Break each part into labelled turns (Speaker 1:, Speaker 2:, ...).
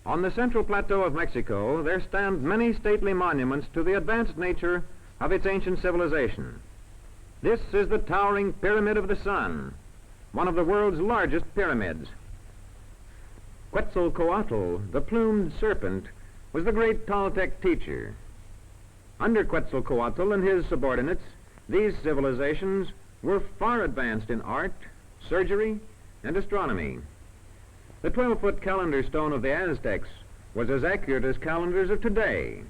Speaker 1: On the central plateau of Mexico, there stand many stately monuments to the advanced nature of its ancient civilization. This is the towering Pyramid of the Sun, one of the world's largest pyramids. Quetzalcoatl, the plumed serpent, was the great Toltec teacher. Under Quetzalcoatl and his subordinates, these civilizations were far advanced in art, surgery, and astronomy. The 12-foot calendar stone of the Aztecs was as accurate as calendars of today.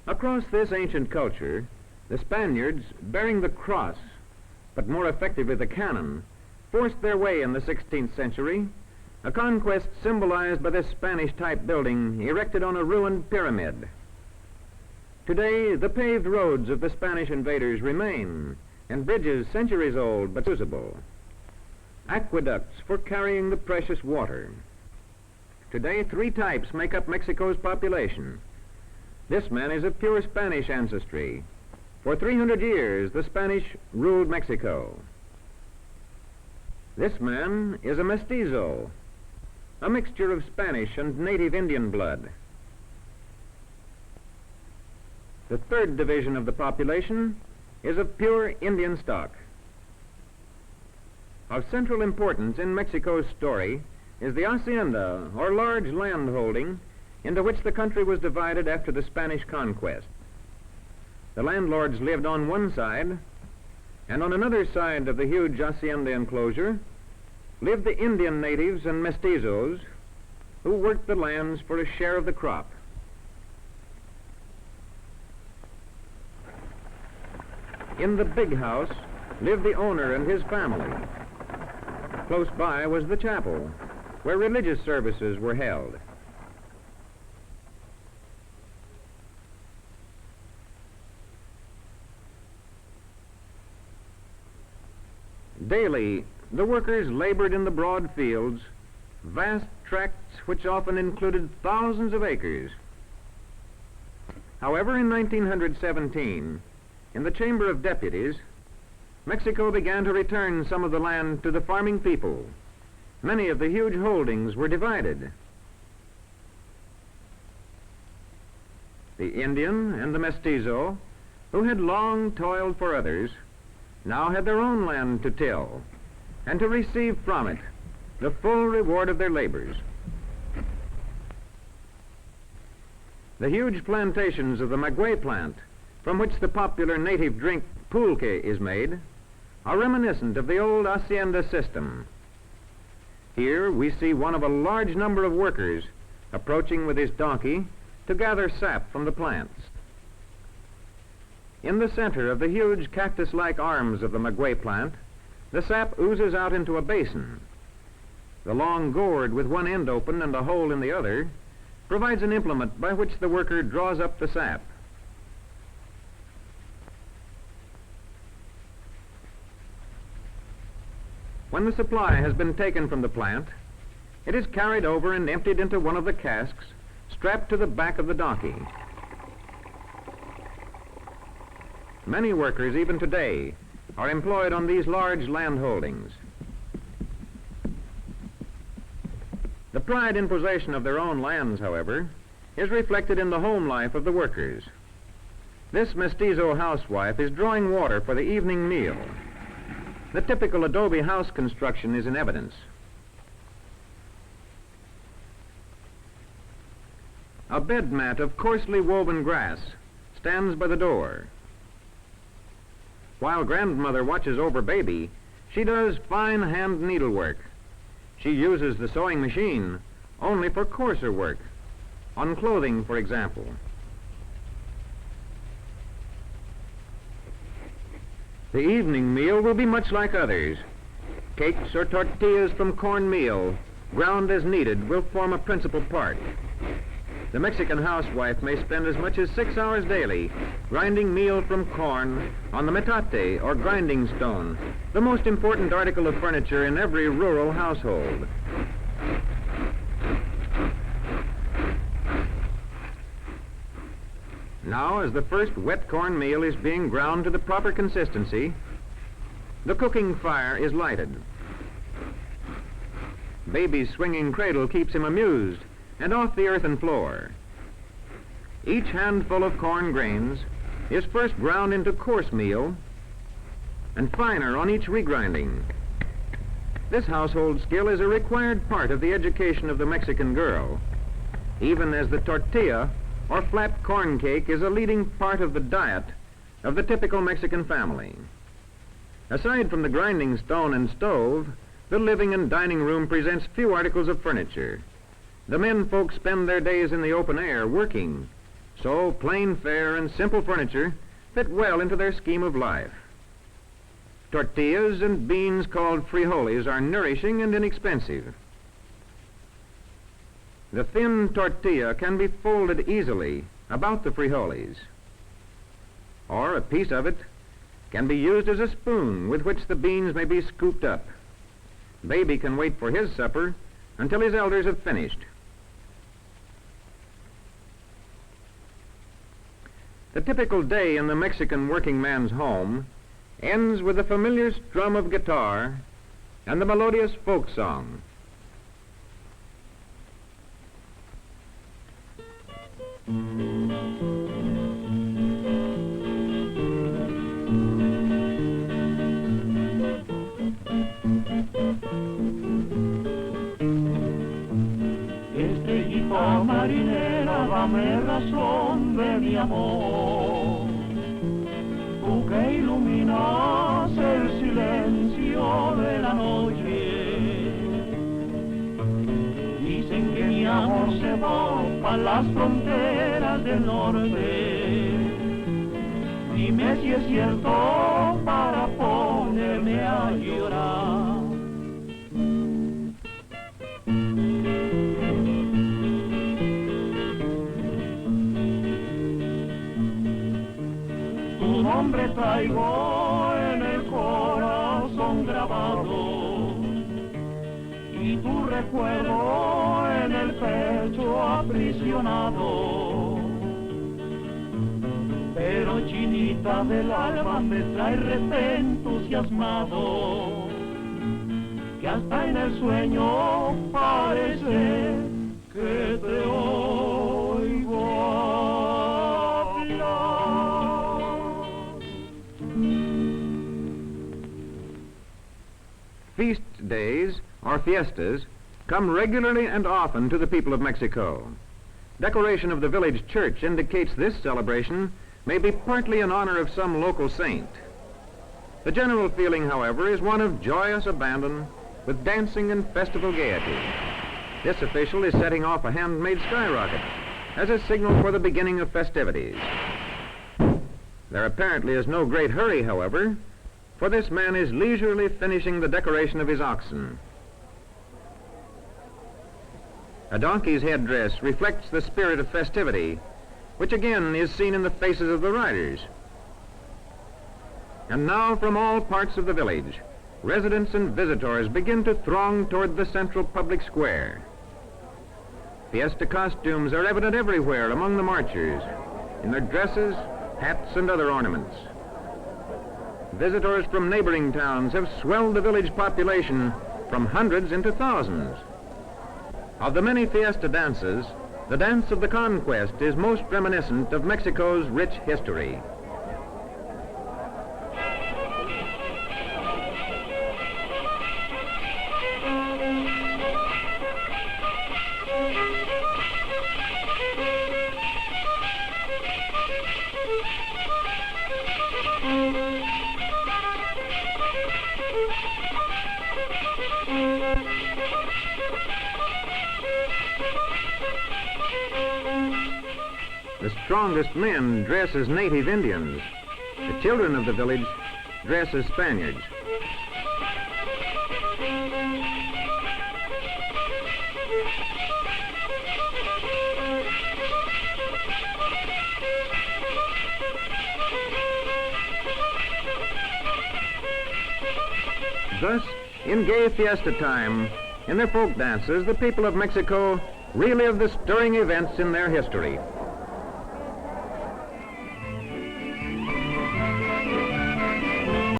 Speaker 1: Across this ancient culture, the Spaniards, bearing the cross, but more effectively the cannon, forced their way in the 16th century, a conquest symbolized by this Spanish-type building erected on a ruined pyramid. Today, the paved roads of the Spanish invaders remain, and bridges centuries old but usable. Aqueducts for carrying the precious water. Today, 3 types make up Mexico's population. This man is of pure Spanish ancestry. For 300 years, the Spanish ruled Mexico. This man is a mestizo, a mixture of Spanish and native Indian blood. The 3rd division of the population is of pure Indian stock. Of central importance in Mexico's story is the hacienda, or large land holding, into which the country was divided after the Spanish conquest. The landlords lived on one side, and on another side of the huge hacienda enclosure lived the Indian natives and mestizos who worked the lands for a share of the crop. In the big house lived the owner and his family. Close by was the chapel, where religious services were held. Daily, the workers labored in the broad fields, vast tracts which often included thousands of acres. However, in 1917, in the Chamber of Deputies, Mexico began to return some of the land to the farming people. Many of the huge holdings were divided. The Indian and the mestizo, who had long toiled for others, now had their own land to till and to receive from it the full reward of their labors. The huge plantations of the maguey plant, from which the popular native drink pulque is made, are reminiscent of the old hacienda system. Here we see one of a large number of workers approaching with his donkey to gather sap from the plants. In the center of the huge cactus-like arms of the maguey plant, the sap oozes out into a basin. The long gourd with one end open and a hole in the other provides an implement by which the worker draws up the sap. When the supply has been taken from the plant, it is carried over and emptied into one of the casks strapped to the back of the donkey. Many workers, even today, are employed on these large land holdings. The pride in possession of their own lands, however, is reflected in the home life of the workers. This mestizo housewife is drawing water for the evening meal. The typical adobe house construction is in evidence. A bed mat of coarsely woven grass stands by the door. While grandmother watches over baby, she does fine hand needlework. She uses the sewing machine only for coarser work, on clothing, for example. The evening meal will be much like others. Cakes or tortillas from cornmeal, ground as needed, will form a principal part. The Mexican housewife may spend as much as 6 hours daily grinding meal from corn on the metate, or grinding stone, the most important article of furniture in every rural household. Now, as the first wet corn meal is being ground to the proper consistency, the cooking fire is lighted. Baby's swinging cradle keeps him amused and off the earthen floor. Each handful of corn grains is first ground into coarse meal and finer on each regrinding. This household skill is a required part of the education of the Mexican girl, even as the tortilla or flat corn cake is a leading part of the diet of the typical Mexican family. Aside from the grinding stone and stove, the living and dining room presents few articles of furniture. The men folks spend their days in the open air working, so plain fare and simple furniture fit well into their scheme of life. Tortillas and beans called frijoles are nourishing and inexpensive. The thin tortilla can be folded easily about the frijoles, or a piece of it can be used as a spoon with which the beans may be scooped up. Baby can wait for his supper until his elders have finished. The typical day in the Mexican working man's home ends with the familiar strum of guitar and the melodious folk song.
Speaker 2: Estrellita marinera, dame razón de mi amor, tú que iluminas el silencio de la noche. Dicen que mi amor se va para las fronteras del norte. Dime si es cierto para ponerme a llorar. Tu nombre traigo en el corazón grabado y tu recuerdo en el pecho aprisionado. Pero chinita del alma me trae rete entusiasmado, que hasta en el sueño parece que te oigo hablar.
Speaker 1: Feast days, or fiestas, come regularly and often to the people of Mexico. Decoration of the village church indicates this celebration may be partly in honor of some local saint. The general feeling, however, is one of joyous abandon with dancing and festival gaiety. This official is setting off a handmade skyrocket as a signal for the beginning of festivities. There apparently is no great hurry, however, for this man is leisurely finishing the decoration of his oxen. A donkey's headdress reflects the spirit of festivity, which again is seen in the faces of the riders. And now from all parts of the village, residents and visitors begin to throng toward the central public square. Fiesta costumes are evident everywhere among the marchers, in their dresses, hats, and other ornaments. Visitors from neighboring towns have swelled the village population from hundreds into thousands. Of the many fiesta dances, the dance of the conquest is most reminiscent of Mexico's rich history. The strongest men dress as native Indians. The children of the village dress as Spaniards. Thus, in gay fiesta time, in their folk dances, the people of Mexico relive the stirring events in their history.